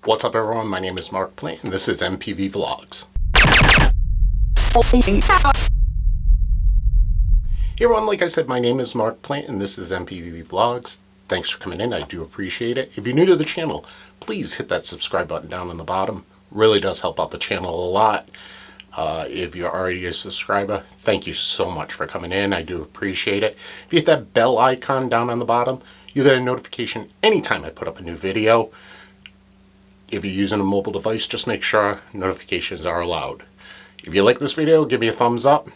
What's up everyone, my name is Mark Plant and this is MPV Vlogs. Hey everyone, like I said, my name is Mark Plant and this is MPV Vlogs. Thanks for coming in, I do appreciate it. If you're new to the channel, please hit that subscribe button down on the bottom. Really does help out the channel a lot. If you're already a subscriber, thank you so much for coming in, I do appreciate it. If you hit that bell icon down on the bottom, you get a notification anytime I put up a new video. If you're using a mobile device, just make sure notifications are allowed. If you like this video, give me a thumbs up.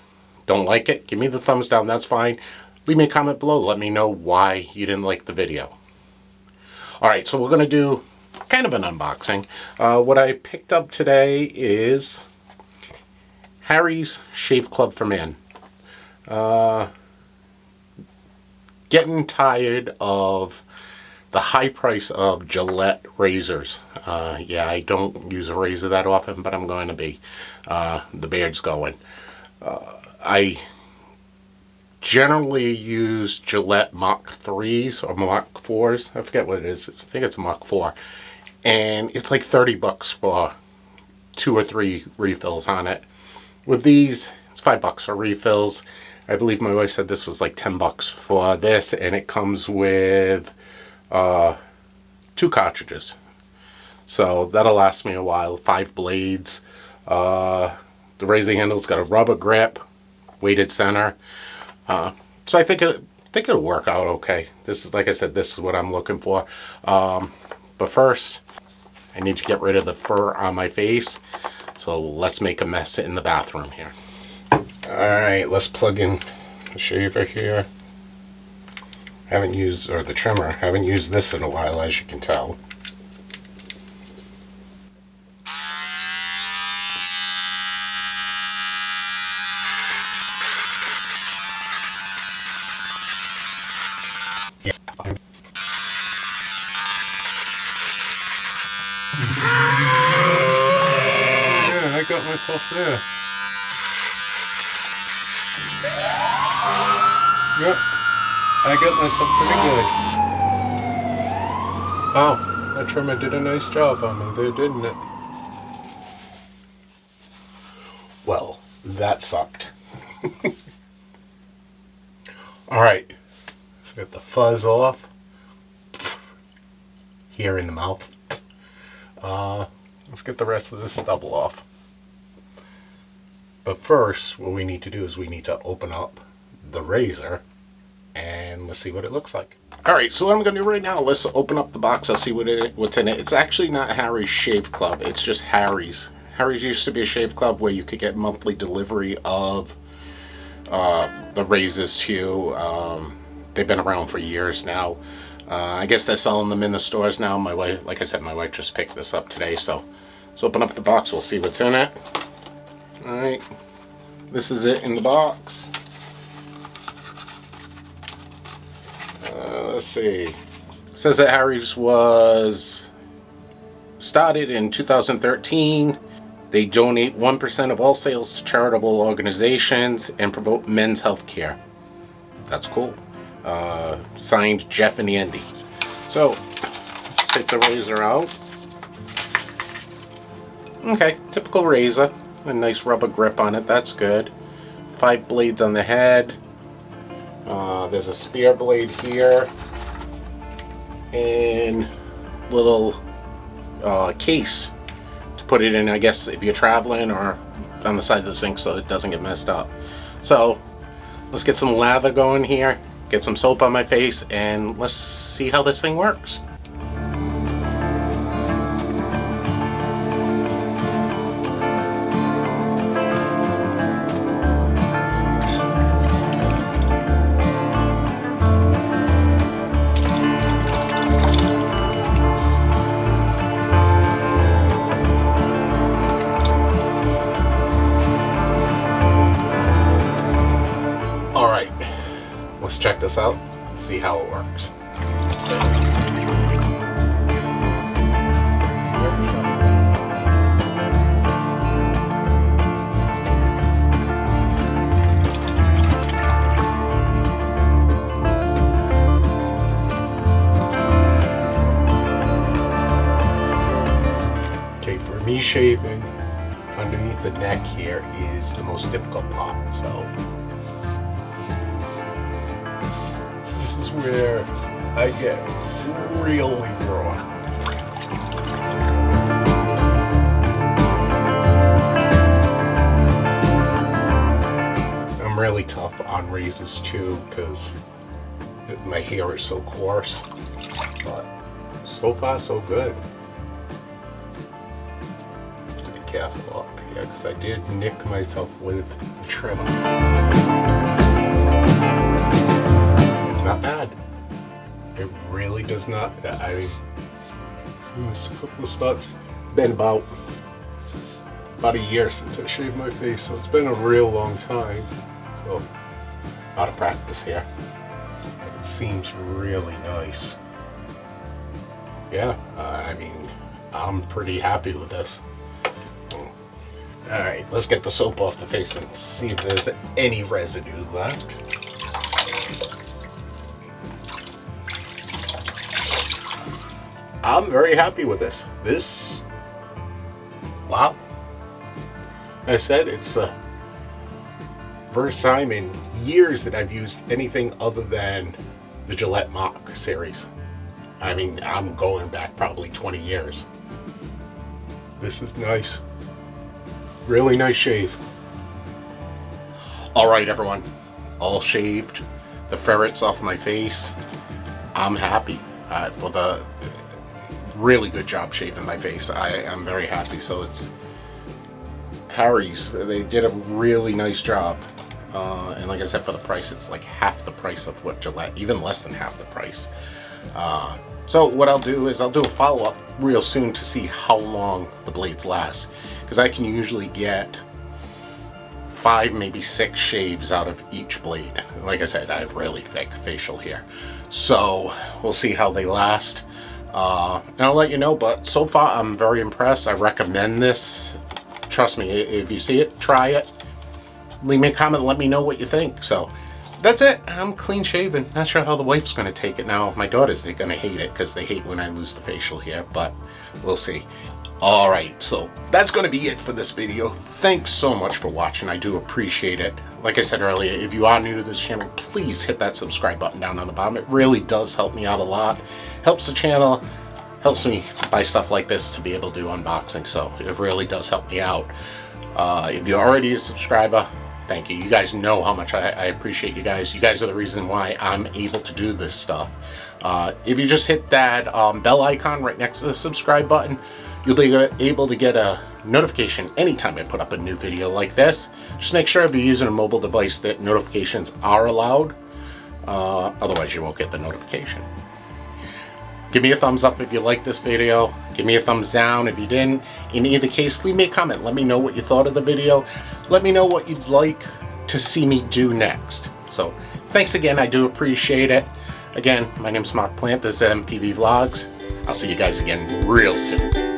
Don't like it, give me the thumbs down, that's fine. Leave me a comment below, let me know why you didn't like the video. Alright, so we're going to do kind of an unboxing. What I picked up today is Harry's Shave Club for Men. Getting tired of the high price of Gillette razors. Yeah, I don't use a razor that often, but I'm going to be. The beard's going. I generally use Gillette Mach 3s or Mach 4s. I forget what it is. I think it's a Mach 4. And it's like 30 bucks for 2 or 3 refills on it. With these, it's 5 bucks for refills. I believe my wife said this was like 10 bucks for this, and it comes with 2 cartridges, so that'll last me a while. 5 blades. The razor handle's got a rubber grip, weighted center, so I think it'll work out okay. This is, like I said, this is what I'm looking for. But first I need to get rid of the fur on my face, so let's make a mess in the bathroom here. Alright, let's plug in the shaver here. Haven't used, or the trimmer, haven't used this in a while, as you can tell. Yeah, I got myself there. Yep. I got myself pretty good. Oh, that trimmer did a nice job on me there, didn't it? Well, that sucked. Alright, let's get the fuzz off. Here in the mouth. Let's get the rest of this stubble off. But first, what we need to do is we need to open up the razor and let's see what it looks like. Alright, so what I'm going to do right now, let's open up the box. I'll see what's in it. It's actually not Harry's Shave Club, it's just Harry's. Harry's used to be a shave club where you could get monthly delivery of the razors to you. They've been around for years now. I guess they're selling them in the stores now. My wife, like I said, my wife just picked this up today, so let's open up the box, we'll see what's in it. Alright, this is it in the box. Let's see. It says that Harry's was started in 2013. They donate 1% of all sales to charitable organizations and promote men's health care. That's cool. Signed Jeff and Andy. So, let's take the razor out. Okay, typical razor. A nice rubber grip on it, that's good. 5 blades on the head. There's a spear blade here. And little case to put it in, I guess, if you're traveling or on the side of the sink so it doesn't get messed up. So, let's get some lather going here. Get some soap on my face and let's see how this thing works. Let's check this out, see how it works. me shaving underneath the neck here is the most difficult part. So this is where I get really raw. I'm really tough on razors too because my hair is so coarse, but so far so good. Have to be careful up here because I did nick myself with the trimmer. Not bad. It really does not. I mean, a couple of spots. Been about a year since I shaved my face, so it's been a real long time. So, out of practice here. It seems really nice. Yeah, I mean, I'm pretty happy with this. Alright, let's get the soap off the face and see if there's any residue left. I'm very happy with this. Wow. I said it's the first time in years that I've used anything other than the Gillette Mach series. I mean, I'm going back probably 20 years. This is nice. Really nice shave. Alright everyone, all shaved. The ferrets off my face. I'm happy for the really good job shaving my face. I am very happy. So it's Harry's. They did a really nice job. And like I said, for the price, it's like half the price of what Gillette, even less than half the price. So what I'll do is I'll do a follow-up real soon to see how long the blades last, because I can usually get 5, maybe 6 shaves out of each blade. Like I said, I have really thick facial hair, so we'll see how they last. And I'll let you know, but so far I'm very impressed. I recommend this. Trust me, if you see it, try it. Leave me a comment, let me know what you think. So that's it. I'm clean shaven. Not sure how the wife's going to take it now. My daughters are going to hate it because they hate when I lose the facial hair, but we'll see. Alright, so that's going to be it for this video. Thanks so much for watching. I do appreciate it. Like I said earlier, if you are new to this channel, please hit that subscribe button down on the bottom. It really does help me out a lot. Helps the channel, helps me buy stuff like this to be able to do unboxing, so it really does help me out. If you're already a subscriber, thank you. You guys know how much I appreciate you guys. You guys are the reason why I'm able to do this stuff. If you just hit that bell icon right next to the subscribe button, you'll be able to get a notification anytime I put up a new video like this. Just make sure if you're using a mobile device that notifications are allowed. Otherwise you won't get the notification. Give me a thumbs up if you liked this video. Give me a thumbs down if you didn't. In either case, leave me a comment. Let me know what you thought of the video. Let me know what you'd like to see me do next. So, thanks again. I do appreciate it. Again, my name's Mark Plant. This is MPV Vlogs. I'll see you guys again real soon.